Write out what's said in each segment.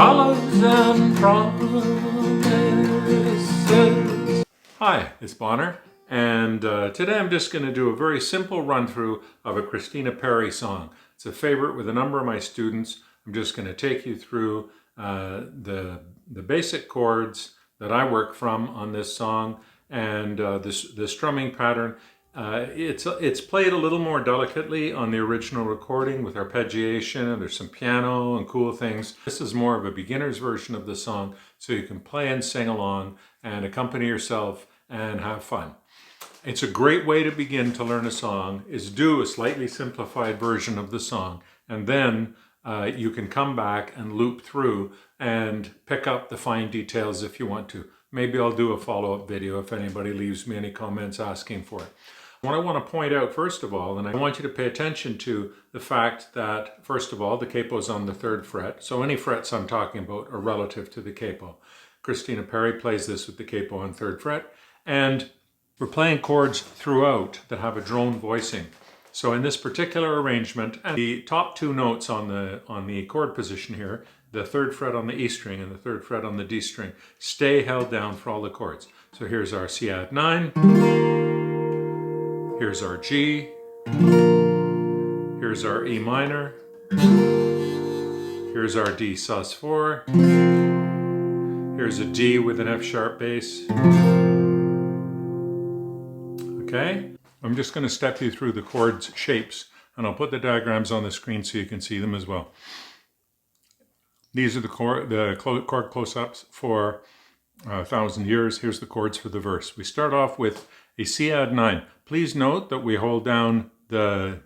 colors and promises. Hi, it's Bonner, and today I'm just going to do a very simple run-through of a Christina Perri song. It's a favorite with a number of my students. I'm just going to take you through the basic chords that I work from on this song and the strumming pattern. It's played a little more delicately on the original recording with arpeggiation, and there's some piano and cool things. This is more of a beginner's version of the song, so you can play and sing along and accompany yourself and have fun. It's a great way to begin to learn a song, is do a slightly simplified version of the song, and then you can come back and loop through and pick up the fine details if you want to. Maybe I'll do a follow-up video if anybody leaves me any comments asking for it. What I want to point out first of all, and I want you to pay attention to the fact that, first of all, the capo is on the 3rd fret. So any frets I'm talking about are relative to the capo. Christina Perri plays this with the capo on 3rd fret. And we're playing chords throughout that have a drone voicing. So in this particular arrangement, and the top 2 notes on the chord position here, the 3rd fret on the E string and the 3rd fret on the D string, stay held down for all the chords. So here's our C add 9, here's our G, here's our E minor, here's our D sus 4, here's a D with an F sharp bass. Okay, I'm just going to step you through the chords shapes, and I'll put the diagrams on the screen so you can see them as well. These are the chord close-ups for 1,000 years. Here's the chords for the verse. We start off with a C add 9. Please note that we hold down the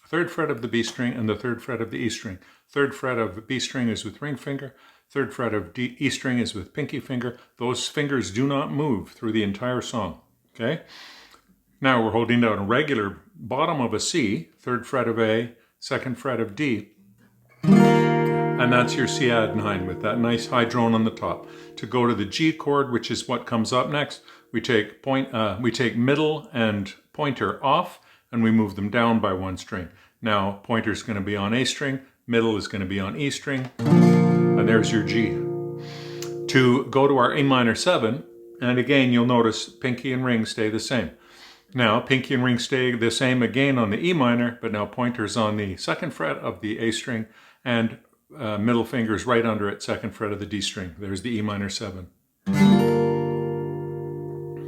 3rd fret of the B string and the 3rd fret of the E string. 3rd fret of B string is with ring finger. 3rd fret of E string is with pinky finger. Those fingers do not move through the entire song. Okay? Now we're holding down a regular bottom of a C, 3rd fret of A, 2nd fret of D. And that's your C add 9 with that nice high drone on the top. To go to the G chord, which is what comes up next, we take middle and pointer off, and we move them down by 1 string. Now pointer is going to be on A string, middle is going to be on E string, and there's your G. To go to our A minor 7, and again you'll notice pinky and ring stay the same. Now pinky and ring stay the same again on the E minor, but now pointer's on the 2nd fret of the A string, and middle finger's right under it, 2nd fret of the D string. There's the E minor 7.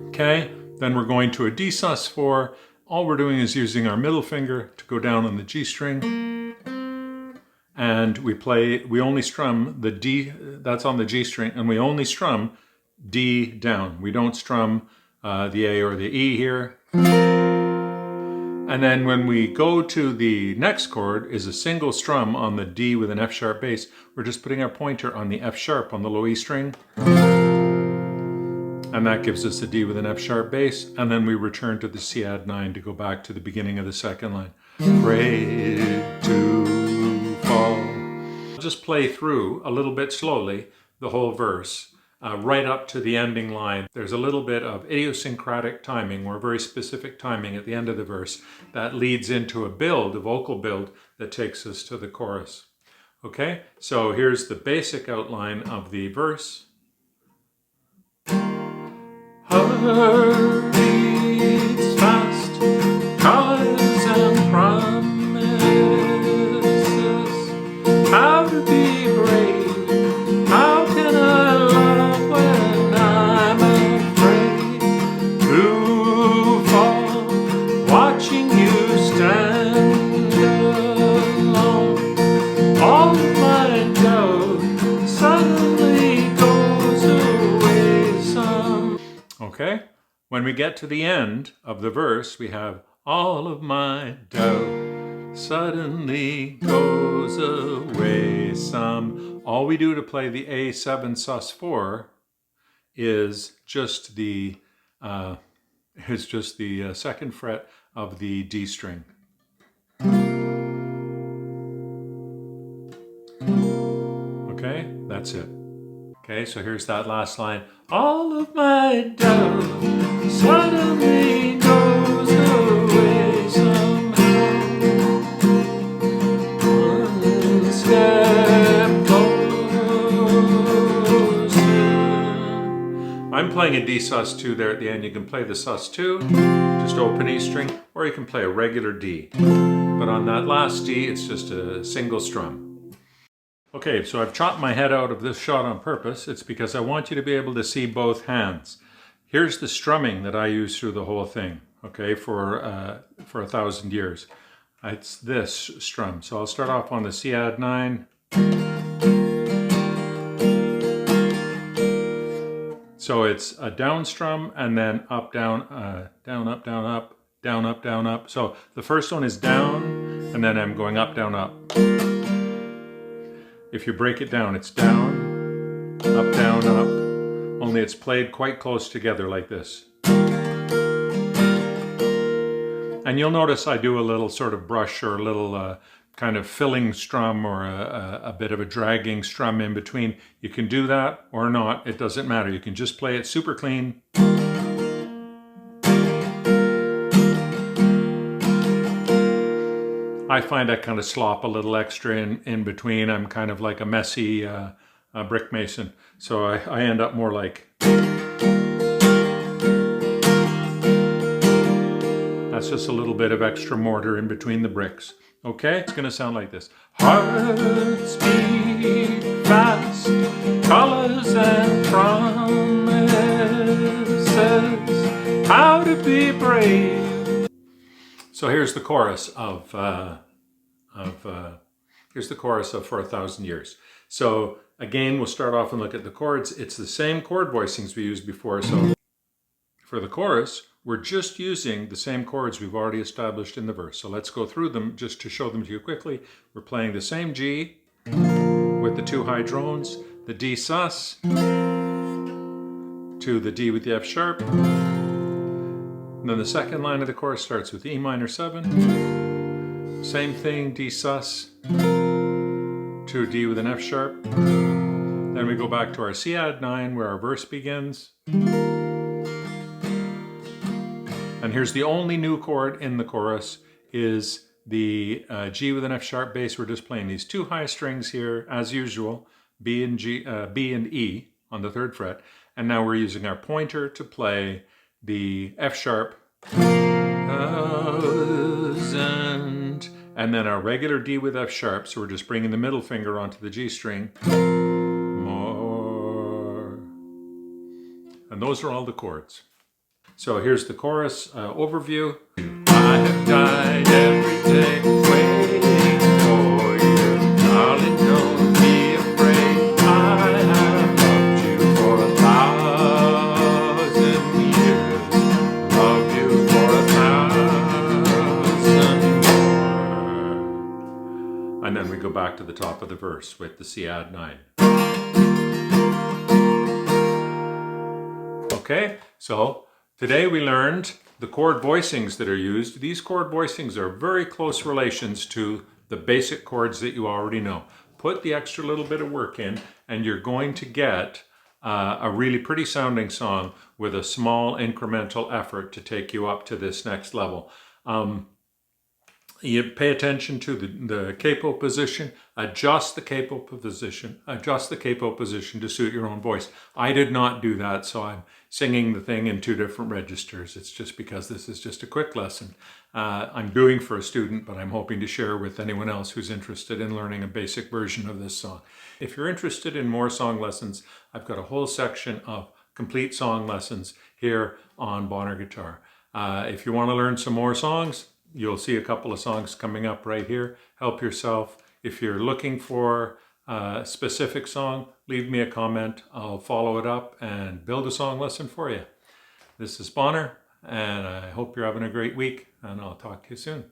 Okay, then we're going to a D sus 4. All we're doing is using our middle finger to go down on the G string. And we only strum the D, that's on the G string, and we only strum D down. We don't strum the A or the E here. And then when we go to the next chord is a single strum on the D with an F sharp bass. We're just putting our pointer on the F sharp on the low E string. And that gives us a D with an F sharp bass. And then we return to the C add 9 to go back to the beginning of the 2nd line. Pray to fall. I'll just play through a little bit slowly the whole verse. Right up to the ending line. There's a little bit of idiosyncratic timing, or very specific timing at the end of the verse that leads into a build, a vocal build, that takes us to the chorus. Okay, so here's the basic outline of the verse. Heart beats fast, colors and promises, how to be brave, how can I love when I'm afraid to fall, watching you stand alone. All of my doubt suddenly goes away some. Okay, when we get to the end of the verse, we have all of my doubt suddenly goes away some. All we do to play the A7 sus 4 is just the 2nd fret of the D string. Okay, that's it. Okay, so here's that last line. All of my doubt suddenly goes away somehow. One step closer. I'm playing a D sus2 there at the end. You can play the sus2, just open E string, or you can play a regular D. But on that last D, it's just a single strum. Okay, so I've chopped my head out of this shot on purpose. It's because I want you to be able to see both hands. Here's the strumming that I use through the whole thing, okay, for 1,000 years. It's this strum. So I'll start off on the C add 9. So it's a down strum and then up, down, down, up, down, up, down, up, down, up. So the first one is down and then I'm going up, down, up. If you break it down, it's down, up, only it's played quite close together like this. And you'll notice I do a little sort of brush or a little kind of filling strum or a bit of a dragging strum in between. You can do that or not, it doesn't matter. You can just play it super clean. I find I kind of slop a little extra in between. I'm kind of like a messy brick mason. So I end up more like... That's just a little bit of extra mortar in between the bricks. Okay? It's going to sound like this. Hearts beat fast, colors and promises, how to be brave. So here's the chorus of For 1,000 Years. So again, we'll start off and look at the chords. It's the same chord voicings we used before. So for the chorus, we're just using the same chords we've already established in the verse. So let's go through them just to show them to you quickly. We're playing the same G with the 2 high drones, the D sus to the D with the F sharp. And then the second line of the chorus starts with E minor 7. Same thing, D sus to a D with an F sharp. Then we go back to our C add 9 where our verse begins. And here's the only new chord in the chorus is the G with an F sharp bass. We're just playing these 2 high strings here as usual, B and E on the 3rd fret. And now we're using our pointer to play the F sharp, and then our regular D with F sharp. So we're just bringing the middle finger onto the G string. More. And those are all the chords. So here's the chorus overview. I have died every day waiting for you. Darling, don't be afraid. I have loved you for 1,000 years. Loved you for 1,000 more. And then we go back to the top of the verse with the C add 9. Okay, so today we learned the chord voicings that are used. These chord voicings are very close relations to the basic chords that you already know. Put the extra little bit of work in and you're going to get a really pretty sounding song with a small incremental effort to take you up to this next level. You pay attention to the capo position, adjust the capo position to suit your own voice. I did not do that, so I'm singing the thing in 2 different registers. It's just because this is just a quick lesson I'm doing for a student, but I'm hoping to share with anyone else who's interested in learning a basic version of this song. If you're interested in more song lessons, I've got a whole section of complete song lessons here on Bonner Guitar. If you want to learn some more songs, you'll see a couple of songs coming up right here. Help yourself. If you're looking for a specific song, leave me a comment. I'll follow it up and build a song lesson for you. This is Bonner, and I hope you're having a great week, and I'll talk to you soon.